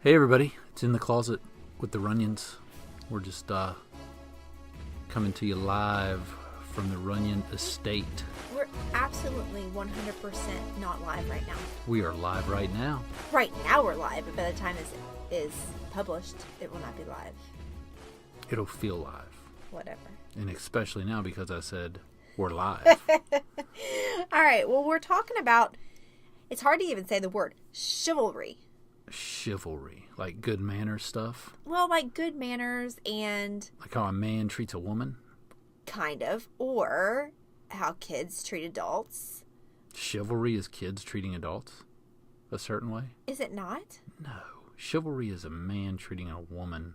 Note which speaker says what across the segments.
Speaker 1: Hey everybody, it's In the Closet with the Runyons. We're just coming to you live from the Runyon estate.
Speaker 2: We're absolutely 100% not live right now.
Speaker 1: We are live right now.
Speaker 2: Right now we're live, but by the time it is published, it will not be live.
Speaker 1: It'll feel live.
Speaker 2: Whatever.
Speaker 1: And especially now because I said we're live.
Speaker 2: All right, well, we're talking about, it's hard to even say the word, chivalry.
Speaker 1: Chivalry, like good manners stuff.
Speaker 2: Well, like good manners and...
Speaker 1: Like how a man treats a woman.
Speaker 2: Kind of. Or how kids treat adults.
Speaker 1: Chivalry is kids treating adults a certain way?
Speaker 2: Is it not?
Speaker 1: No. Chivalry is a man treating a woman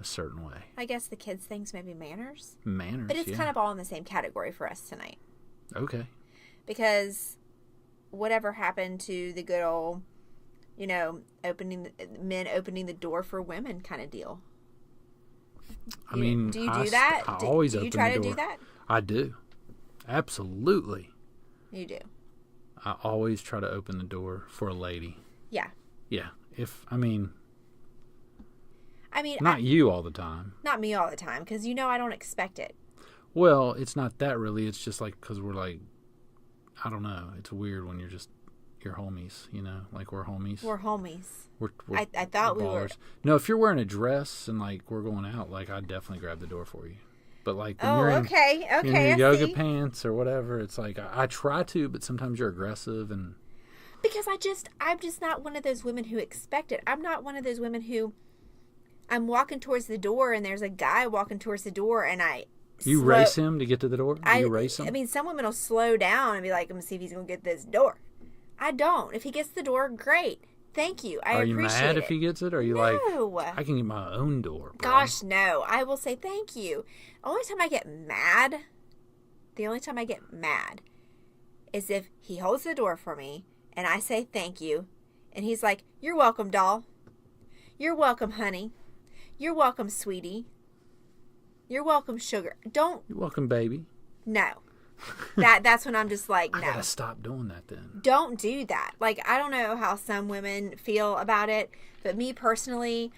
Speaker 1: a certain way.
Speaker 2: I guess the kids' things maybe manners.
Speaker 1: Manners,
Speaker 2: but it's kind of all in the same category for us tonight.
Speaker 1: Okay.
Speaker 2: Because whatever happened to the good old... men opening the door for women kind of deal.
Speaker 1: Do you
Speaker 2: do that?
Speaker 1: I always open the door.
Speaker 2: Do you try to do that?
Speaker 1: I do. Absolutely.
Speaker 2: You do.
Speaker 1: I always try to open the door for a lady.
Speaker 2: Yeah.
Speaker 1: Yeah. Not you all the time.
Speaker 2: Not me all the time, because I don't expect it.
Speaker 1: Well, it's not that really. It's just like, because we're like, I don't know. It's weird when you're just, you're homies, like we're homies.
Speaker 2: We're homies.
Speaker 1: I
Speaker 2: thought we were.
Speaker 1: No, if you're wearing a dress and like we're going out, like I'd definitely grab the door for you. But like when you're in your yoga pants or whatever, it's like I try to, but sometimes you're aggressive and.
Speaker 2: Because I'm just not one of those women who expect it. I'm not one of those women who, I'm walking towards the door and there's a guy walking towards the door and
Speaker 1: You race him to get to the door? You race him?
Speaker 2: I mean, some women will slow down and be like, I'm going to see if he's going to get this door. I don't. If he gets the door, great. Thank you. I appreciate it. Are you mad
Speaker 1: if he gets it? Or are you like, I can get my own door, bro.
Speaker 2: Gosh, no. I will say thank you. The only time I get mad is if he holds the door for me and I say thank you. And he's like, you're welcome, doll. You're welcome, honey. You're welcome, sweetie. You're welcome, sugar. You're
Speaker 1: welcome, baby.
Speaker 2: No. That's when I'm just like, no.
Speaker 1: I gotta stop doing that then.
Speaker 2: Don't do that. Like, I don't know how some women feel about it, but me personally,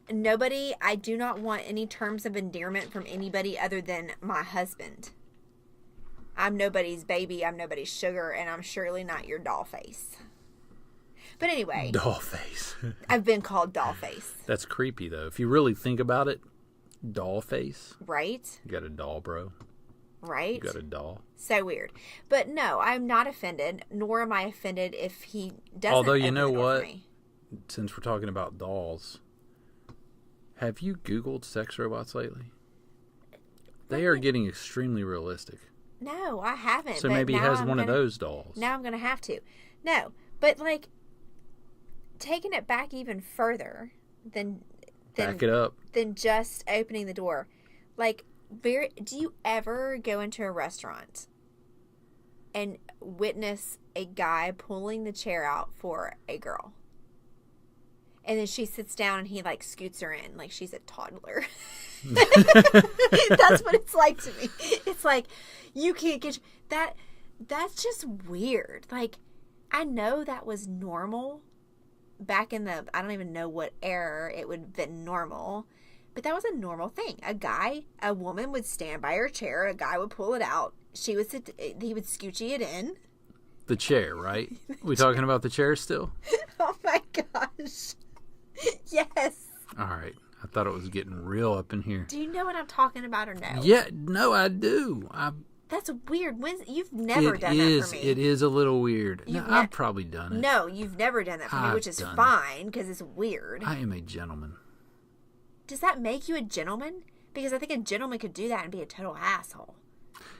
Speaker 2: I do not want any terms of endearment from anybody other than my husband. I'm nobody's baby, I'm nobody's sugar, and I'm surely not your doll face. But anyway.
Speaker 1: Doll face.
Speaker 2: I've been called doll face.
Speaker 1: That's creepy, though. If you really think about it, doll face.
Speaker 2: Right?
Speaker 1: You got a doll, bro.
Speaker 2: Right?
Speaker 1: You got a doll.
Speaker 2: So weird. But no, I'm not offended, nor am I offended if he doesn't.
Speaker 1: Although, you know
Speaker 2: open the door
Speaker 1: what?
Speaker 2: for me.
Speaker 1: Since we're talking about dolls, have you Googled sex robots lately? They are getting extremely realistic.
Speaker 2: No, I haven't.
Speaker 1: So maybe he has one of those dolls.
Speaker 2: Now I'm going to have to. No, but like, taking it back even further than
Speaker 1: back it up.
Speaker 2: Than just opening the door. Like, do you ever go into a restaurant and witness a guy pulling the chair out for a girl? And then she sits down and he like scoots her in like she's a toddler. That's what it's like to me. It's like, you can't get that. That's just weird. Like, I know that was normal back in I don't even know what era it would have been normal. But that was a normal thing. A woman would stand by her chair. A guy would pull it out. He would scoochie it in.
Speaker 1: The chair, right? We talking about the chair still?
Speaker 2: Oh my gosh. Yes.
Speaker 1: All right. I thought it was getting real up in here.
Speaker 2: Do you know what I'm talking about or no?
Speaker 1: Yeah, no, I do.
Speaker 2: That's weird. You've never done that for me.
Speaker 1: It is a little weird. I've probably done it.
Speaker 2: No, you've never done that for me, which is fine because it's weird.
Speaker 1: I am a gentleman.
Speaker 2: Does that make you a gentleman? Because I think a gentleman could do that and be a total asshole.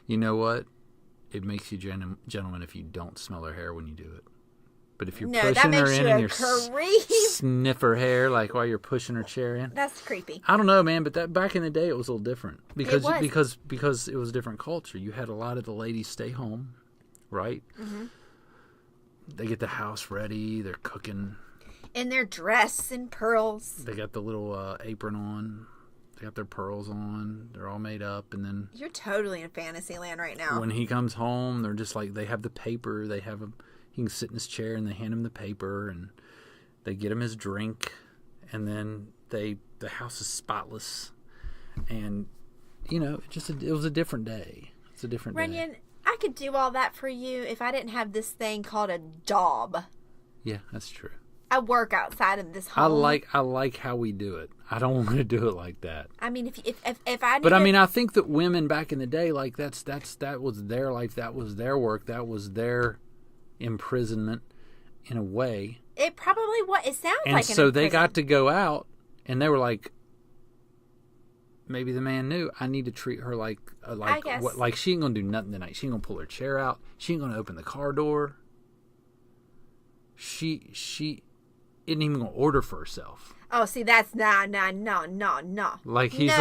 Speaker 1: You know what? It makes you gentleman if you don't smell her hair when you do it. But if you're pushing her in and you're sniff her hair like while you're pushing her chair in.
Speaker 2: That's creepy.
Speaker 1: I don't know, man, but that back in the day it was a little different. Because it was a different culture. You had a lot of the ladies stay home, right? Mm-hmm. They get the house ready, they're cooking.
Speaker 2: In their dress and pearls.
Speaker 1: They got the little apron on. They got their pearls on. They're all made up. And then...
Speaker 2: You're totally in fantasy land right now.
Speaker 1: When he comes home, they're just like... They have the paper. He can sit in his chair and they hand him the paper. And they get him his drink. and then the house is spotless, and it was a different day. It's a different day.
Speaker 2: Runyon, I could do all that for you if I didn't have this thing called a job.
Speaker 1: Yeah, that's true.
Speaker 2: I work outside of this home.
Speaker 1: I like how we do it. I don't want to do it like that.
Speaker 2: I mean, if I.
Speaker 1: But I mean, I think that women back in the day, like that was their life. That was their work. That was their imprisonment, in a way.
Speaker 2: It probably was. It sounds like.
Speaker 1: And so they got to go out, and they were like, maybe the man knew, I need to treat her like she ain't gonna do nothing tonight. She ain't gonna pull her chair out. She ain't gonna open the car door. She isn't even gonna order for herself.
Speaker 2: Oh, see, that's no.
Speaker 1: Like he's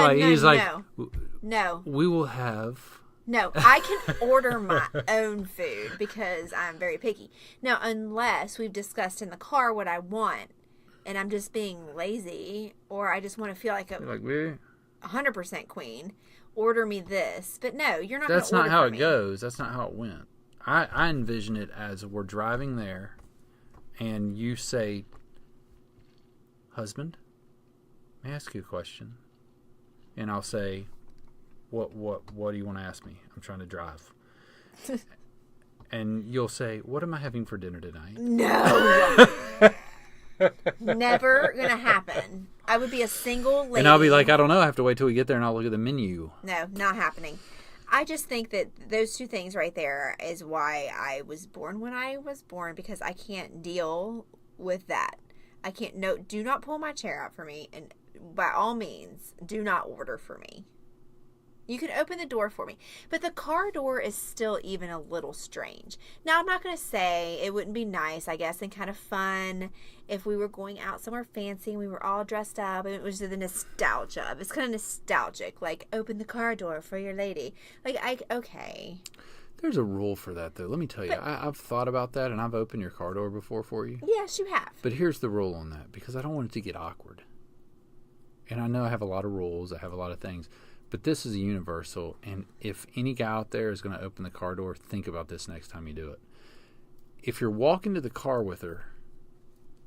Speaker 2: no.
Speaker 1: We will have.
Speaker 2: No, I can order my own food because I'm very picky. Now, unless we've discussed in the car what I want, and I'm just being lazy, or I just want to feel like a 100% queen, order me this. But no, you're not.
Speaker 1: That's not how it goes. That's not how it went. I envision it as we're driving there, and you say, "Husband, may I ask you a question?" And I'll say, What do you want to ask me? I'm trying to drive. And you'll say, what am I having for dinner tonight?
Speaker 2: No. Never gonna happen. I would be a single lady.
Speaker 1: And I'll be like, I don't know. I have to wait till we get there and I'll look at the menu.
Speaker 2: No, not happening. I just think that those two things right there is why I was born when I was born, because I can't deal with that. I can't. No, do not pull my chair out for me. And by all means, do not order for me. You can open the door for me. But the car door is still even a little strange. Now, I'm not going to say it wouldn't be nice, I guess, and kind of fun if we were going out somewhere fancy and we were all dressed up and it was the nostalgia of it. It's kind of nostalgic. Like, open the car door for your lady. Okay.
Speaker 1: There's a rule for that, though. Let me tell you. I've thought about that, and I've opened your car door before for you.
Speaker 2: Yes, you have.
Speaker 1: But here's the rule on that, because I don't want it to get awkward. And I know I have a lot of rules. I have a lot of things. But this is a universal, and if any guy out there is going to open the car door, think about this next time you do it. If you're walking to the car with her,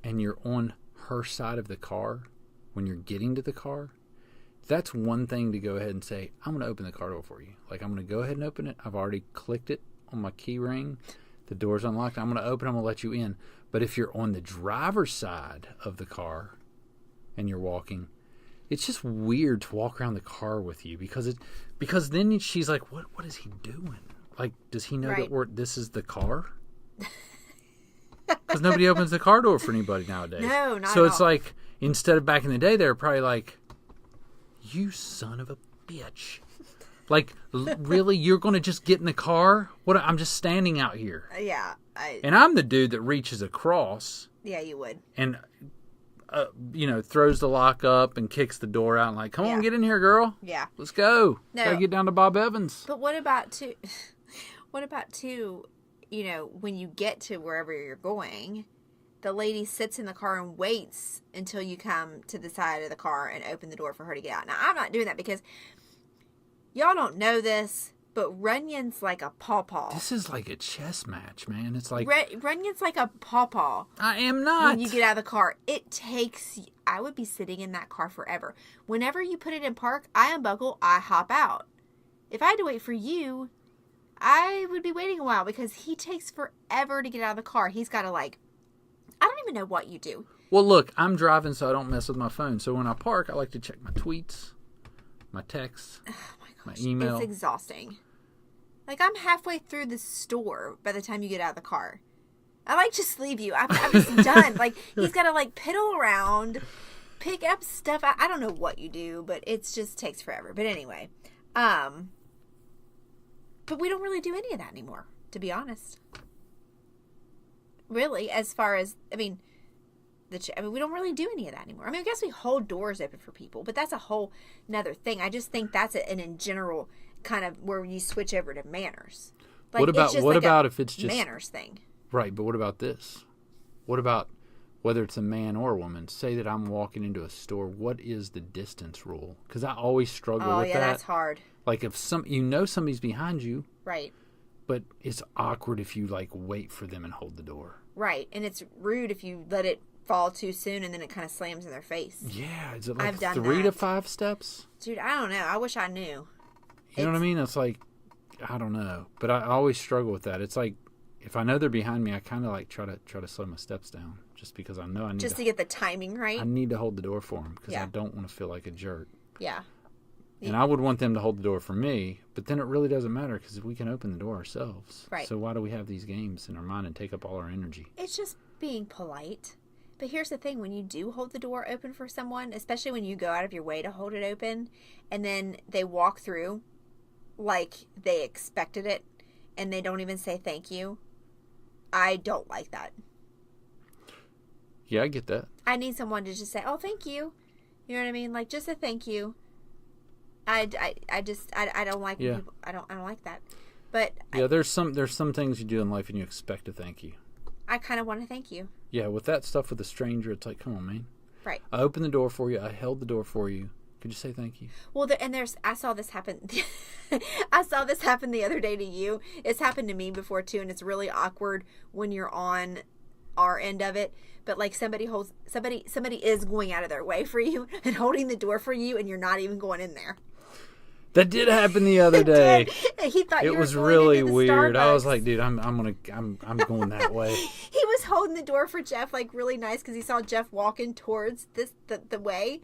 Speaker 1: and you're on her side of the car when you're getting to the car, that's one thing to go ahead and say, I'm going to open the car door for you. Like, I'm going to go ahead and open it. I've already clicked it on my key ring. The door's unlocked. I'm going to open. I'm going to let you in. But if you're on the driver's side of the car and you're walking, it's just weird to walk around the car with you because then she's like, what is he doing? Like, does he know that this is the car? Because nobody opens the car door for anybody nowadays.
Speaker 2: No, not
Speaker 1: so
Speaker 2: at
Speaker 1: it's
Speaker 2: all.
Speaker 1: like, instead of back in the day, they were probably like, you son of a bitch. Like, really, you're going to just get in the car? What? I'm just standing out here.
Speaker 2: Yeah.
Speaker 1: And I'm the dude that reaches across.
Speaker 2: Yeah, you would.
Speaker 1: And throws the lock up and kicks the door out and like, come on, get in here, girl.
Speaker 2: Yeah.
Speaker 1: Let's go.
Speaker 2: No.
Speaker 1: Gotta get down to Bob Evans.
Speaker 2: But what about when you get to wherever you're going, the lady sits in the car and waits until you come to the side of the car and open the door for her to get out. Now, I'm not doing that because y'all don't know this, but Runyon's like a pawpaw.
Speaker 1: This is like a chess match, man. It's like...
Speaker 2: Runyon's like a pawpaw.
Speaker 1: I am not.
Speaker 2: When you get out of the car, I would be sitting in that car forever. Whenever you put it in park, I unbuckle, I hop out. If I had to wait for you, I would be waiting a while because he takes forever to get out of the car. He's got to I don't even know what you do.
Speaker 1: Well, look, I'm driving so I don't mess with my phone. So when I park, I like to check my tweets, my texts, my email.
Speaker 2: It's exhausting. Like, I'm halfway through the store by the time you get out of the car. I just leave you. I'm just done. Like, he's got to piddle around, pick up stuff. I don't know what you do, but it just takes forever. But anyway, but we don't really do any of that anymore, to be honest. Really, as far as, we don't really do any of that anymore. I guess we hold doors open for people, but that's a whole nother thing. I just think that's an in general kind of where you switch over to manners.
Speaker 1: What about if it's just
Speaker 2: manners thing?
Speaker 1: Right, but what about this? What about whether it's a man or a woman? Say that I'm walking into a store. What is the distance rule? Because I always struggle with that. Oh, yeah,
Speaker 2: that's hard.
Speaker 1: Like if somebody's behind you,
Speaker 2: right?
Speaker 1: But it's awkward if you wait for them and hold the door.
Speaker 2: Right, and it's rude if you let it fall too soon and then it kind of slams in their face.
Speaker 1: Yeah, is it like 3 to 5 steps?
Speaker 2: Dude, I don't know. I wish I knew.
Speaker 1: You know what I mean? It's like, I don't know, but I always struggle with that. It's like, if I know they're behind me, I kind of like try to slow my steps down, just because I know I need
Speaker 2: to get the timing right.
Speaker 1: I need to hold the door for them because I don't want to feel like a jerk.
Speaker 2: Yeah.
Speaker 1: And I would want them to hold the door for me, but then it really doesn't matter because we can open the door ourselves.
Speaker 2: Right.
Speaker 1: So why do we have these games in our mind and take up all our energy?
Speaker 2: It's just being polite. But here's the thing, when you do hold the door open for someone, especially when you go out of your way to hold it open, and then they walk through like they expected it, and they don't even say thank you, I don't like that.
Speaker 1: Yeah, I get that.
Speaker 2: I need someone to just say, oh, thank you. You know what I mean? Like, just a thank you. I don't like people, I don't like that. But
Speaker 1: yeah, there's some things you do in life and you expect a thank you.
Speaker 2: I kind of want to thank you.
Speaker 1: Yeah, with that stuff with a stranger, it's like, come on, man.
Speaker 2: Right.
Speaker 1: I opened the door for you. I held the door for you. Could you say thank you?
Speaker 2: Well, I saw this happen. I saw this happen the other day to you. It's happened to me before too, and it's really awkward when you're on our end of it. But like somebody is going out of their way for you and holding the door for you, and you're not even going in there.
Speaker 1: That did happen the other day.
Speaker 2: He thought
Speaker 1: it was really weird. Starbucks. I was like, dude, I'm going that way.
Speaker 2: He was holding the door for Jeff, like really nice, because he saw Jeff walking towards the way.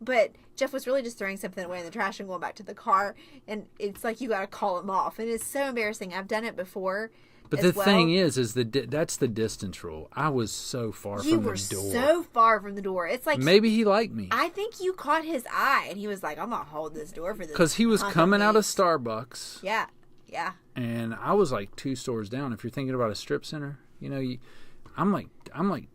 Speaker 2: But Jeff was really just throwing something away in the trash and going back to the car. And it's like you got to call him off. And it's so embarrassing. I've done it before.
Speaker 1: But the thing is that's the distance rule. I was so far from the door.
Speaker 2: You were so far from the door. It's like
Speaker 1: maybe he liked me.
Speaker 2: I think you caught his eye, and he was like, "I'm gonna hold this door for this."
Speaker 1: Because he was coming out of Starbucks.
Speaker 2: Yeah, yeah.
Speaker 1: And I was like 2 stores down. If you're thinking about a strip center, you know, I'm like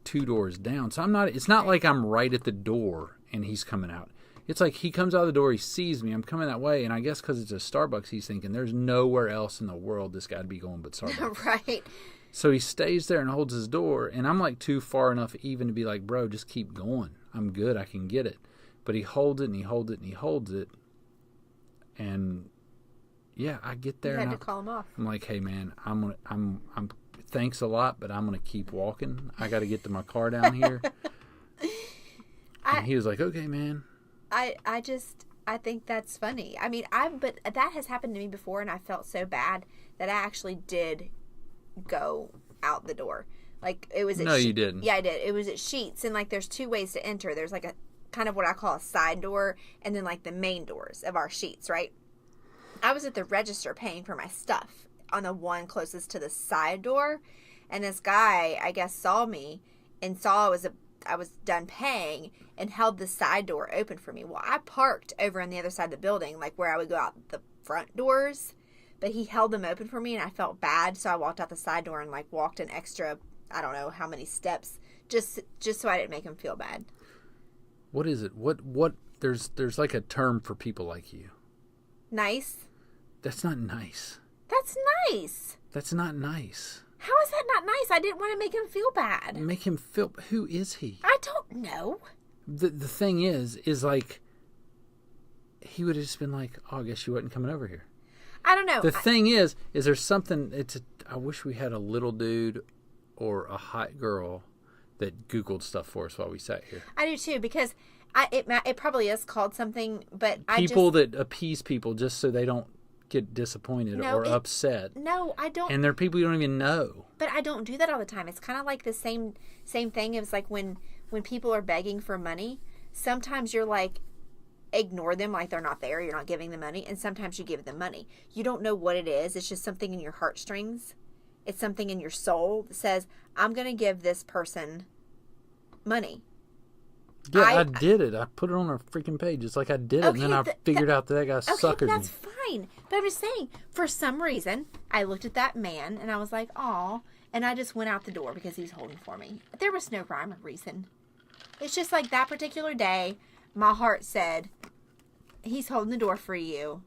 Speaker 1: 2 doors down. So I'm not. It's not like I'm right at the door and he's coming out. It's like he comes out of the door, he sees me, I'm coming that way, and I guess because it's a Starbucks, he's thinking there's nowhere else in the world this guy'd be going but Starbucks.
Speaker 2: Right.
Speaker 1: So he stays there and holds his door, and I'm like too far enough even to be like, bro, just keep going. I'm good, I can get it. But he holds it and he holds it and he holds it, and yeah, I get there.
Speaker 2: You had to call him off.
Speaker 1: I'm like, hey man, I'm thanks a lot, but I'm gonna keep walking. I got to get to my car down here. And he was like, okay, man.
Speaker 2: I think that's funny. I mean, but that has happened to me before, and I felt so bad that I actually did go out the door. Like, it was at
Speaker 1: you didn't.
Speaker 2: Yeah, I did. It was at Sheetz, and like there's 2 ways to enter. There's like a kind of what I call a side door, and then like the main doors of our Sheetz, right? I was at the register paying for my stuff on the one closest to the side door, and this guy, I guess, saw me and saw I was done paying and held the side door open for me. Well, I parked over on the other side of the building, like where I would go out the front doors, but he held them open for me, and I felt bad, so I walked out the side door and like walked an extra, I don't know how many steps, just so I didn't make him feel bad.
Speaker 1: What is it? What there's like a term for people like you.
Speaker 2: Nice?
Speaker 1: That's not nice.
Speaker 2: That's nice.
Speaker 1: That's not nice.
Speaker 2: How is that not nice? I didn't want to make him feel bad.
Speaker 1: Make him feel... Who is he?
Speaker 2: I don't know.
Speaker 1: The thing is like... He would have just been like, oh, I guess you wasn't coming over here.
Speaker 2: I don't know.
Speaker 1: The thing is there something... I wish we had a little dude or a hot girl that Googled stuff for us while we sat here.
Speaker 2: I do too, because it probably is called something, but
Speaker 1: people that appease people just so they don't get disappointed or upset.
Speaker 2: No, I don't.
Speaker 1: And they're people you don't even know.
Speaker 2: But I don't do that all the time. It's kind of like the same thing. It's like when people are begging for money, sometimes you're like, ignore them like they're not there. You're not giving them money. And sometimes you give them money. You don't know what it is. It's just something in your heartstrings. It's something in your soul that says, I'm going to give this person money.
Speaker 1: Yeah, I did it. I put it on our freaking page. It's like I did it, and then I figured out that guy suckered me.
Speaker 2: That's fine. But I'm just saying, for some reason, I looked at that man, and I was like, aw. And I just went out the door because he was holding for me. There was no rhyme or reason. It's just like that particular day, my heart said, he's holding the door for you.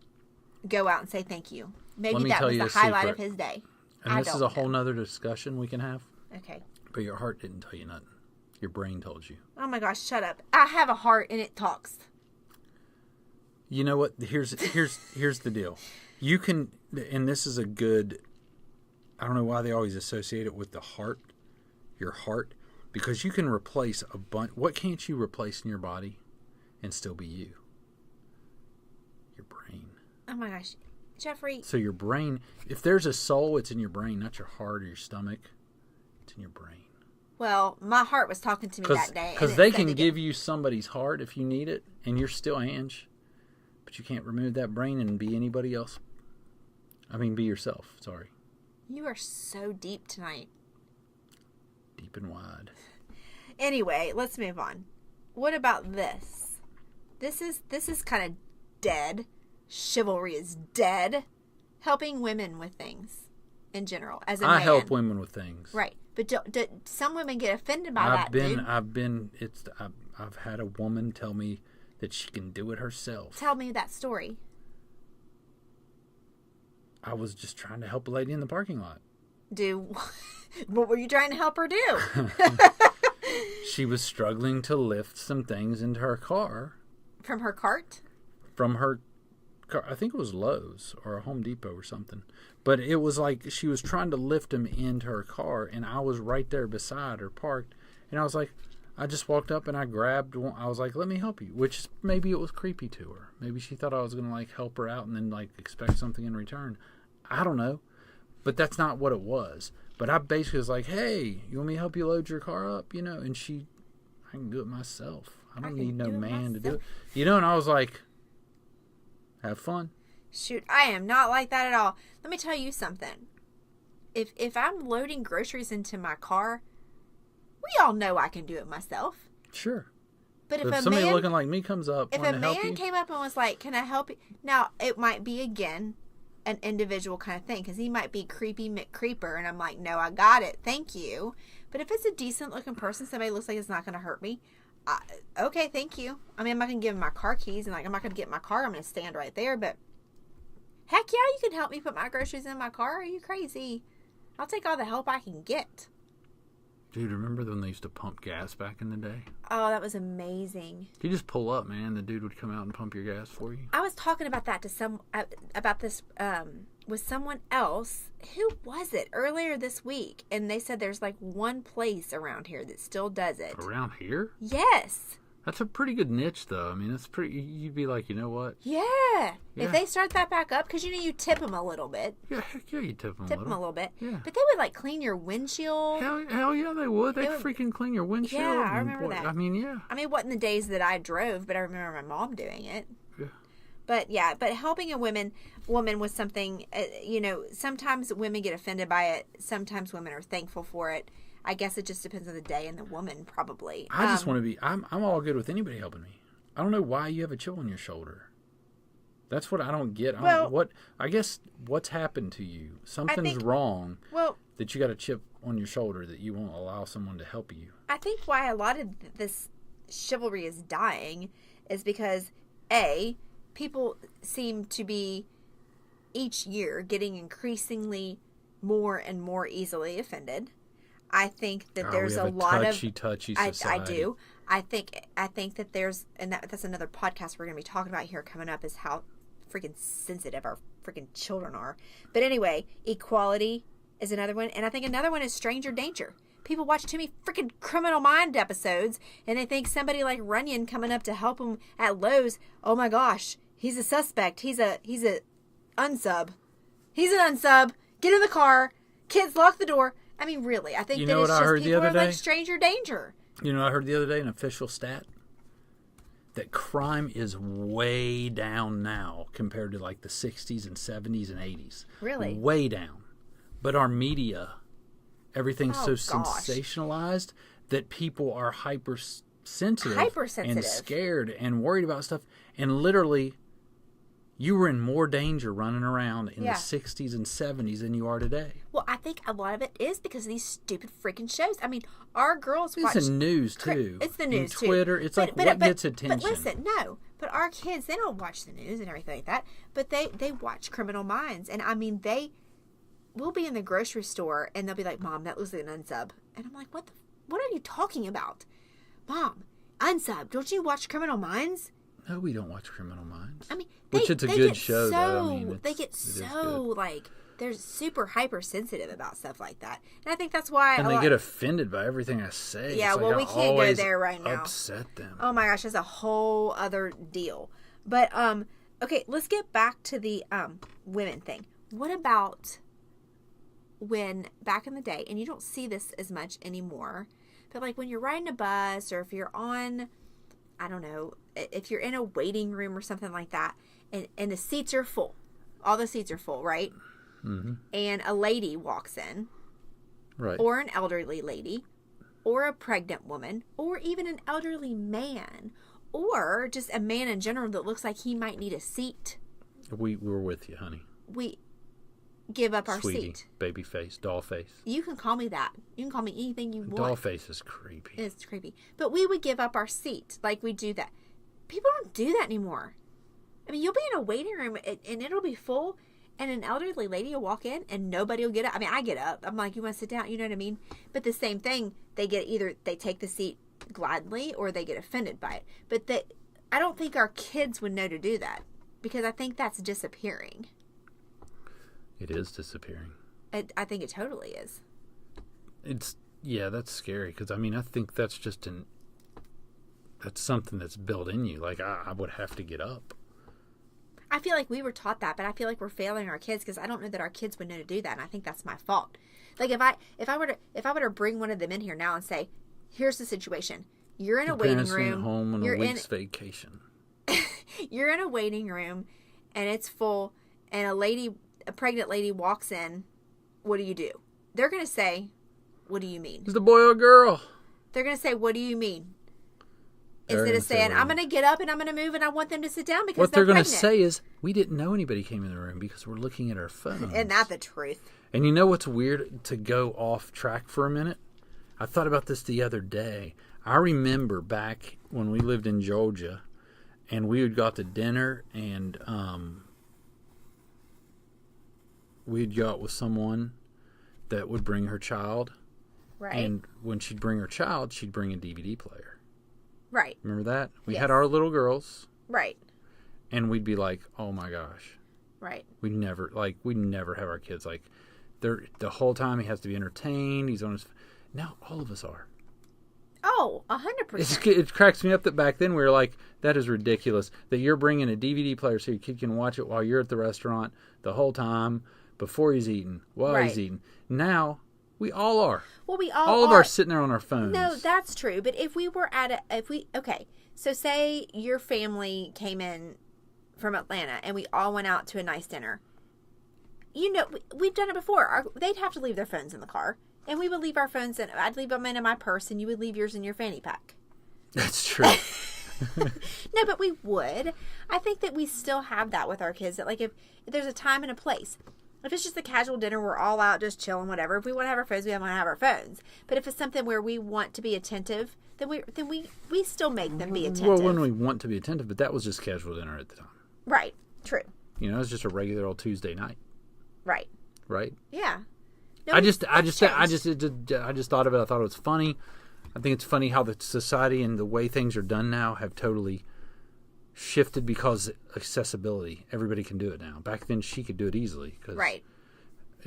Speaker 2: Go out and say thank you. Maybe that was the highlight of his day.
Speaker 1: And this is a whole nother discussion we can have.
Speaker 2: Okay.
Speaker 1: But your heart didn't tell you nothing. Your brain told you.
Speaker 2: Oh my gosh, shut up. I have a heart and it talks.
Speaker 1: You know what? Here's the deal. You can, and this is a good, I don't know why they always associate it with the heart, your heart, Because you can replace a bunch. What can't you replace in your body and still be you? Your brain.
Speaker 2: Oh my gosh. Jeffrey.
Speaker 1: So your brain, if there's a soul, it's in your brain, not your heart or your stomach. It's in your brain.
Speaker 2: Well, my heart was talking to me that day.
Speaker 1: Because they can give you somebody's heart if you need it, and you're still Ange. But you can't remove that brain and be anybody else. I mean, be yourself. Sorry.
Speaker 2: You are so deep tonight.
Speaker 1: Deep and wide.
Speaker 2: Anyway, let's move on. What about this? This is kind of dead. Chivalry is dead. Helping women with things in general. As a man.
Speaker 1: I help women with things.
Speaker 2: Right. But some women get offended by that, dude.
Speaker 1: I've had a woman tell me that she can do it herself.
Speaker 2: Tell me that story.
Speaker 1: I was just trying to help a lady in the parking lot.
Speaker 2: What were you trying to help her do?
Speaker 1: She was struggling to lift some things into her car.
Speaker 2: From her cart?
Speaker 1: From her car. I think it was Lowe's or a Home Depot or something. But it was like she was trying to lift them into her car, and I was right there beside her parked. And I was like, I just walked up and I grabbed one. I was like, let me help you. Which maybe it was creepy to her. Maybe she thought I was going to like help her out and then like expect something in return. I don't know. But that's not what it was. But I basically was like, hey, you want me to help you load your car up? You know, and I can do it myself. I don't need no man to do it. You know, and I was like, have fun.
Speaker 2: Shoot, I am not like that at all. Let me tell you something. If I'm loading groceries into my car, we all know I can do it myself.
Speaker 1: Sure.
Speaker 2: But
Speaker 1: if somebody looking like me comes up,
Speaker 2: if a man came up and was like, can I help you? Now, it might be, again, an individual kind of thing, because he might be creepy McCreeper, and I'm like, no, I got it. Thank you. But if it's a decent looking person, somebody looks like it's not going to hurt me, okay, thank you. I mean, I'm not going to give him my car keys, and like, I'm not going to get in my car. I'm going to stand right there, but heck yeah, you can help me put my groceries in my car. Are you crazy? I'll take all the help I can get.
Speaker 1: Dude, remember when they used to pump gas back in the day?
Speaker 2: Oh, that was amazing.
Speaker 1: You just pull up, man. The dude would come out and pump your gas for you.
Speaker 2: I was talking about that with someone else. Who was it? Earlier this week. And they said there's like one place around here that still does it.
Speaker 1: Around here?
Speaker 2: Yes.
Speaker 1: That's a pretty good niche, though. I mean, it's pretty. You'd be like, you know what?
Speaker 2: Yeah. If they start that back up, because you tip them a little bit.
Speaker 1: Yeah, heck yeah, you tip them
Speaker 2: a little bit.
Speaker 1: Yeah.
Speaker 2: But they would like clean your windshield.
Speaker 1: Hell yeah, they would. They'd freaking clean your windshield.
Speaker 2: Yeah, I remember that.
Speaker 1: I mean, yeah.
Speaker 2: I mean, it wasn't the days that I drove, but I remember my mom doing it.
Speaker 1: Yeah.
Speaker 2: But helping a woman with something, sometimes women get offended by it. Sometimes women are thankful for it. I guess it just depends on the day and the woman, probably.
Speaker 1: I just want to be. I'm all good with anybody helping me. I don't know why you have a chip on your shoulder. That's what I don't get. I guess what's happened to you? Something's wrong.
Speaker 2: Well,
Speaker 1: that you got a chip on your shoulder that you won't allow someone to help you.
Speaker 2: I think why a lot of this chivalry is dying is because people seem to be each year getting increasingly more and more easily offended. I think that there's a lot of
Speaker 1: touchy society.
Speaker 2: I do. I think that there's, and that's another podcast we're going to be talking about here coming up, is how freaking sensitive our freaking children are. But anyway, equality is another one, and I think another one is stranger danger. People watch too many freaking Criminal Mind episodes, and they think somebody like Runyon coming up to help them at Lowe's, oh my gosh, he's a suspect. He's a unsub. He's an unsub. Get in the car. Kids, lock the door. I mean, really, I think that it's just people are like stranger danger.
Speaker 1: You know what I heard the other day, an official stat? That crime is way down now compared to like the 60s and 70s and 80s.
Speaker 2: Really?
Speaker 1: Way down. But our media, everything's sensationalized that people are hypersensitive and scared and worried about stuff. And literally, you were in more danger running around in the 60s and 70s than you are today.
Speaker 2: Well, I think a lot of it is because of these stupid freaking shows. I mean, our girls watch...
Speaker 1: It's the news, too.
Speaker 2: It's the news,
Speaker 1: too. Twitter, it's what gets attention.
Speaker 2: But listen, no. But our kids, they don't watch the news and everything like that. But they watch Criminal Minds. And, I mean, we'll be in the grocery store, and they'll be like, Mom, that looks like an unsub. And I'm like, what are you talking about? Mom, unsub, don't you watch Criminal Minds?
Speaker 1: No, we don't watch Criminal Minds.
Speaker 2: I mean,
Speaker 1: it's a good show, though. I mean,
Speaker 2: they get so, like, they're super hypersensitive about stuff like that. And I think that's why...
Speaker 1: And they get offended by everything I say.
Speaker 2: Yeah, well, we can't go there right now.
Speaker 1: Upset them.
Speaker 2: Oh my gosh, that's a whole other deal. But, okay, let's get back to the women thing. What about when, back in the day, and you don't see this as much anymore, but like when you're riding a bus or if you're on, I don't know, if you're in a waiting room or something like that, and the seats are full. All the seats are full, right?
Speaker 1: Mm-hmm.
Speaker 2: And a lady walks in.
Speaker 1: Right.
Speaker 2: Or an elderly lady. Or a pregnant woman. Or even an elderly man. Or just a man in general that looks like he might need a seat.
Speaker 1: We're with you, honey.
Speaker 2: We give up our
Speaker 1: Sweetie,
Speaker 2: seat.
Speaker 1: Baby face, doll face.
Speaker 2: You can call me that. You can call me anything you want.
Speaker 1: Doll face is creepy.
Speaker 2: It's creepy. But we would give up our seat. Like we do that. People don't do that anymore. I mean, you'll be in a waiting room and it'll be full, and an elderly lady will walk in and nobody will get up. I mean, I get up. I'm like, you want to sit down? You know what I mean? But the same thing, they take the seat gladly or they get offended by it. But I don't think our kids would know to do that because I think that's disappearing.
Speaker 1: It is disappearing.
Speaker 2: I think it totally is.
Speaker 1: That's scary because, I mean, I think that's just that's something that's built in you. Like, I would have to get up.
Speaker 2: I feel like we were taught that, but I feel like we're failing our kids because I don't know that our kids would know to do that, and I think that's my fault. Like if I were to bring one of them in here now and say, "Here's the situation. You're in a waiting room.
Speaker 1: Home on a week's vacation.
Speaker 2: You're in a waiting room, and it's full, and a pregnant lady walks in. What do you do?" They're gonna say, "What do you mean?"
Speaker 1: Is the boy or girl?
Speaker 2: They're gonna say, "What do you mean?" Instead of saying, "I'm going to get up and I'm going to move and I want them to sit down because
Speaker 1: what
Speaker 2: they're
Speaker 1: going
Speaker 2: to
Speaker 1: say is, we didn't know anybody came in the room because we're looking at our phones."
Speaker 2: Isn't that the truth?
Speaker 1: And you know what's weird, to go off track for a minute? I thought about this the other day. I remember back when we lived in Georgia and we would go out to dinner and we'd go out with someone that would bring her child.
Speaker 2: Right.
Speaker 1: And when she'd bring her child, she'd bring a DVD player.
Speaker 2: Right.
Speaker 1: Remember that? We
Speaker 2: Yes.
Speaker 1: had our little girls.
Speaker 2: Right.
Speaker 1: And we'd be like, "Oh my gosh."
Speaker 2: Right.
Speaker 1: We never have our kids like the whole time he has to be entertained. He's on his. Now all of us are.
Speaker 2: Oh, 100%.
Speaker 1: It cracks me up that back then we were like, that is ridiculous that you're bringing a DVD player so your kid can watch it while you're at the restaurant the whole time, before he's eating, while he's eating. Now we all are.
Speaker 2: Well, we
Speaker 1: all of us are sitting there on our phones.
Speaker 2: No, that's true. But if we were okay, so say your family came in from Atlanta and we all went out to a nice dinner. You know, we've done it before. They'd have to leave their phones in the car, and we would leave our phones in. I'd leave them in my purse, and you would leave yours in your fanny pack.
Speaker 1: That's true.
Speaker 2: No, but we would. I think that we still have that with our kids. That like if there's a time and a place. If it's just a casual dinner, we're all out just chilling, whatever. If we want to have our phones, we want to have our phones. But if it's something where we want to be attentive, then we still make them be attentive.
Speaker 1: Well, when we want to be attentive, but that was just casual dinner at the time.
Speaker 2: Right. True.
Speaker 1: You know, it was just a regular old Tuesday night.
Speaker 2: Right.
Speaker 1: Right.
Speaker 2: Yeah. No,
Speaker 1: I just thought of it. I thought it was funny. I think it's funny how the society and the way things are done now have totally shifted because accessibility. Everybody can do it now. Back then, she could do it easily because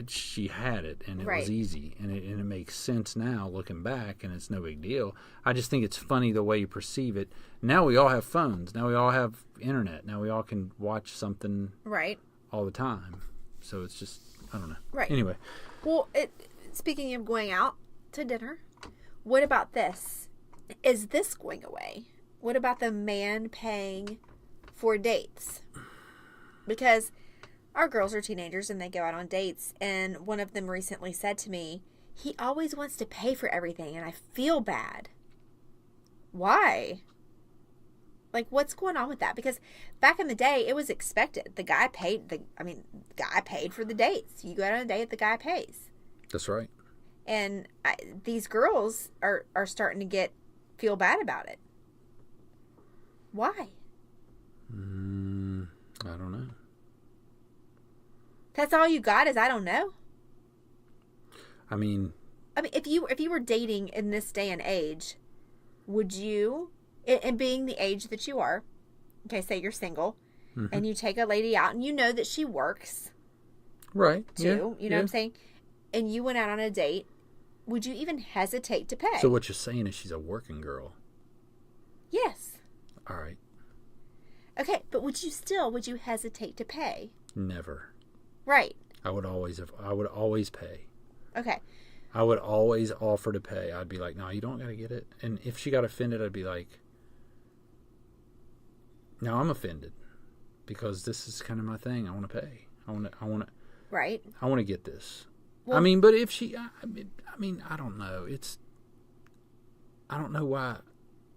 Speaker 1: she had it and it was easy, and it makes sense now looking back, and it's no big deal. I just think it's funny the way you perceive it. Now we all have phones. Now we all have internet. Now we all can watch something all the time. So it's just, I don't know.
Speaker 2: Right.
Speaker 1: Anyway.
Speaker 2: Well, speaking of going out to dinner, what about this? Is this going away? What about the man paying for dates? Because our girls are teenagers and they go out on dates, and one of them recently said to me, he always wants to pay for everything and I feel bad. Why? Like, what's going on with that? Because back in the day, it was expected. The guy paid for the dates. You go out on a date, the guy pays.
Speaker 1: That's right.
Speaker 2: And these girls are starting to feel bad about it. Why?
Speaker 1: I don't know.
Speaker 2: That's all you got is I don't know.
Speaker 1: I mean,
Speaker 2: if you were dating in this day and age, would you, and being the age that you are, okay, say you're single, and you take a lady out and you know that she works.
Speaker 1: Right.
Speaker 2: too. You know what I'm saying? And you went out on a date, would you even hesitate to pay?
Speaker 1: So what you're saying is she's a working girl.
Speaker 2: Yes.
Speaker 1: All right.
Speaker 2: Okay, but would you hesitate to pay?
Speaker 1: Never.
Speaker 2: Right.
Speaker 1: I would always pay.
Speaker 2: Okay.
Speaker 1: I would always offer to pay. I'd be like, no, you don't got to get it. And if she got offended, I'd be like, no, I'm offended because this is kind of my thing. I want to pay. I want to.
Speaker 2: Right.
Speaker 1: I want to get this.
Speaker 2: Well,
Speaker 1: I mean, but if she, I mean, I don't know. I don't know why.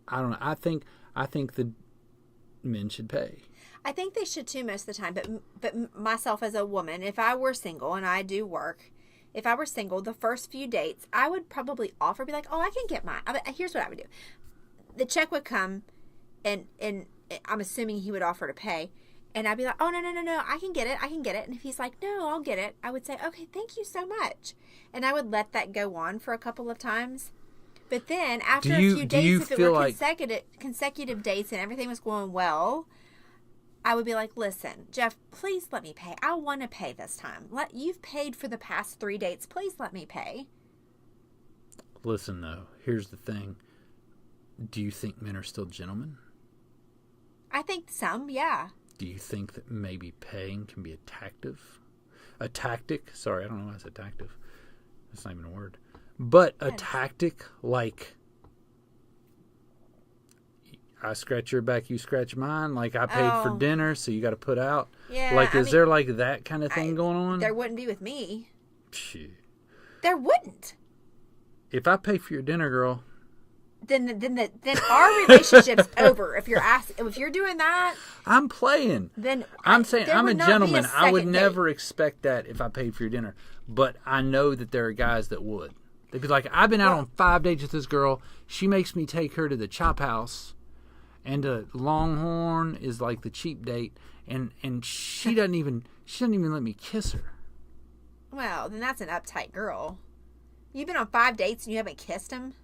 Speaker 1: I don't know. I think the men should pay.
Speaker 2: I think they should too most of the time. But myself as a woman, if I were single and I do work, if I were single, the first few dates, I would probably offer, be like, oh, I can get mine. Here's what I would do. The check would come, and I'm assuming he would offer to pay. And I'd be like, oh, no, I can get it. And if he's like, no, I'll get it, I would say, okay, thank you so much. And I would let that go on for a couple of times. But then after a few days, if it were consecutive dates and everything was going well, I would be like, listen, Jeff, please let me pay. I want to pay this time. You've paid for the past 3 dates. Please let me pay.
Speaker 1: Listen, though, here's the thing. Do you think men are still gentlemen?
Speaker 2: I think some, yeah.
Speaker 1: Do you think that maybe paying can be a tactic? Sorry, I don't know why I said tactic. That's not even a word. But a tactic like I scratch your back, you scratch mine. Like I paid for dinner, so you got to put out.
Speaker 2: Yeah.
Speaker 1: Like, is there like that kind of thing going on?
Speaker 2: There wouldn't be with me.
Speaker 1: Shit.
Speaker 2: There wouldn't.
Speaker 1: If I pay for your dinner, girl,
Speaker 2: then our relationship's over. If you're doing that,
Speaker 1: I'm playing.
Speaker 2: Then
Speaker 1: I'm saying I'm a gentleman. I would never expect that if I paid for your dinner. But I know that there are guys that would. They'd be like, I've been out on 5 dates with this girl. She makes me take her to the Chop House, and Longhorn is like the cheap date, and she doesn't even let me kiss her.
Speaker 2: Well, then that's an uptight girl. You've been on 5 dates and you haven't kissed him?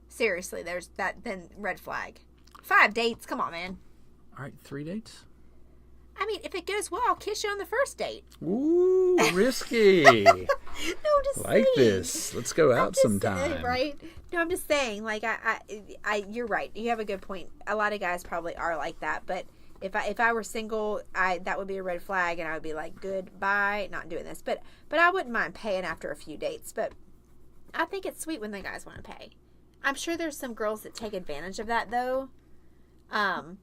Speaker 2: Seriously, there's that, then red flag. 5 dates, come on, man.
Speaker 1: All right, 3 dates?
Speaker 2: I mean, if it goes well, I'll kiss you on the first date.
Speaker 1: Ooh, risky.
Speaker 2: No, I'm just
Speaker 1: like
Speaker 2: saying.
Speaker 1: This. Let's go out sometime.
Speaker 2: Right? No, I'm just saying, like, you're right. You have a good point. A lot of guys probably are like that, but if I were single, that would be a red flag, and I would be like, goodbye, not doing this. But I wouldn't mind paying after a few dates. But I think it's sweet when the guys want to pay. I'm sure there's some girls that take advantage of that, though, and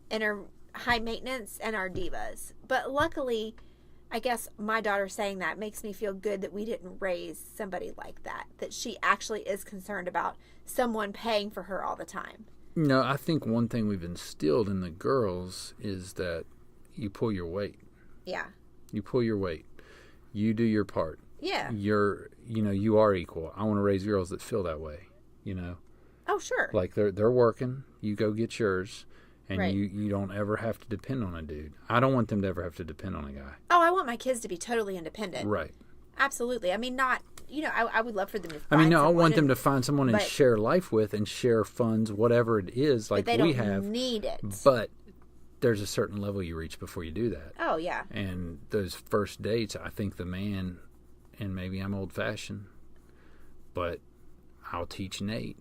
Speaker 2: are high maintenance and are divas. But luckily, I guess my daughter saying that makes me feel good that we didn't raise somebody like that, that she actually is concerned about someone paying for her all the time.
Speaker 1: No, I think one thing we've instilled in the girls is that you pull your weight.
Speaker 2: Yeah.
Speaker 1: You pull your weight. You do your part.
Speaker 2: Yeah.
Speaker 1: You are equal. I want to raise girls that feel that way,
Speaker 2: Oh, sure.
Speaker 1: Like they're working. You go get yours. And
Speaker 2: right.
Speaker 1: you don't ever have to depend on a dude. I don't want them to ever have to depend on a guy.
Speaker 2: Oh, I want my kids to be totally independent.
Speaker 1: Right.
Speaker 2: Absolutely. I mean, not, I would love for them to find
Speaker 1: I want them to find someone and share life with and share funds, whatever it is, like we have.
Speaker 2: But they don't need it.
Speaker 1: But there's a certain level you reach before you do that.
Speaker 2: Oh, yeah.
Speaker 1: And those first dates, I think the man, and maybe I'm old-fashioned, but I'll teach Nate,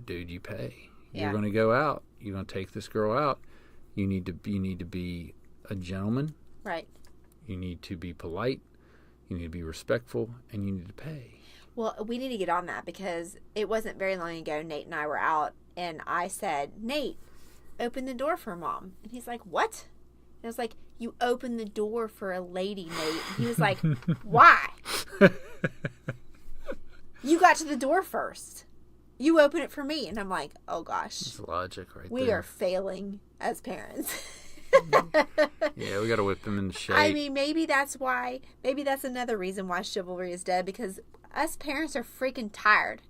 Speaker 1: dude, you pay.
Speaker 2: Yeah.
Speaker 1: You're going to go out. You're going to take this girl out. You need to be a gentleman.
Speaker 2: Right.
Speaker 1: You need to be polite. You need to be respectful, and you need to pay.
Speaker 2: Well, we need to get on that because it wasn't very long ago Nate and I were out, and I said, Nate, open the door for Mom. And he's like, what? And I was like, you open the door for a lady, Nate. And he was like, why? You got to the door first. You open it for me. And I'm like, oh, gosh.
Speaker 1: That's logic right there.
Speaker 2: We are failing as parents.
Speaker 1: Yeah, we got to whip them into shape.
Speaker 2: I mean, maybe that's another reason why chivalry is dead, because us parents are freaking tired.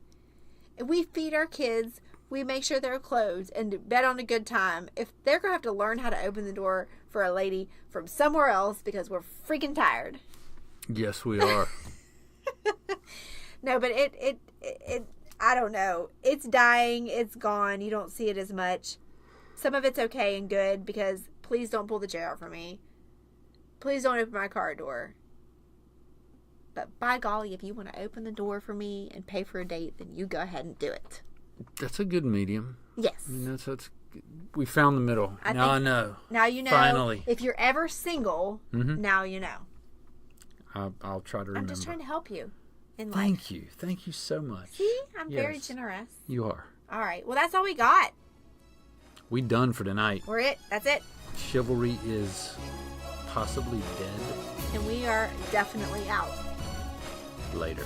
Speaker 2: If we feed our kids, we make sure they're clothed and bet on a good time. If they're going to have to learn how to open the door for a lady from somewhere else because we're freaking tired.
Speaker 1: Yes, we are.
Speaker 2: No, but it I don't know. It's dying. It's gone. You don't see it as much. Some of it's okay and good because please don't pull the chair out for me. please don't open my car door. But by golly, if you want to open the door for me and pay for a date, then you go ahead and do it.
Speaker 1: That's a good medium.
Speaker 2: Yes.
Speaker 1: We found the middle. I know.
Speaker 2: Now you know.
Speaker 1: Finally.
Speaker 2: If you're ever single, now you know.
Speaker 1: I'll try to remember.
Speaker 2: I'm just trying to help you in life.
Speaker 1: Thank you. Thank you so much.
Speaker 2: See? I'm very generous.
Speaker 1: You are.
Speaker 2: All right. Well, that's all we got.
Speaker 1: We done for tonight.
Speaker 2: That's it.
Speaker 1: Chivalry is possibly dead.
Speaker 2: And we are definitely out.
Speaker 1: Later.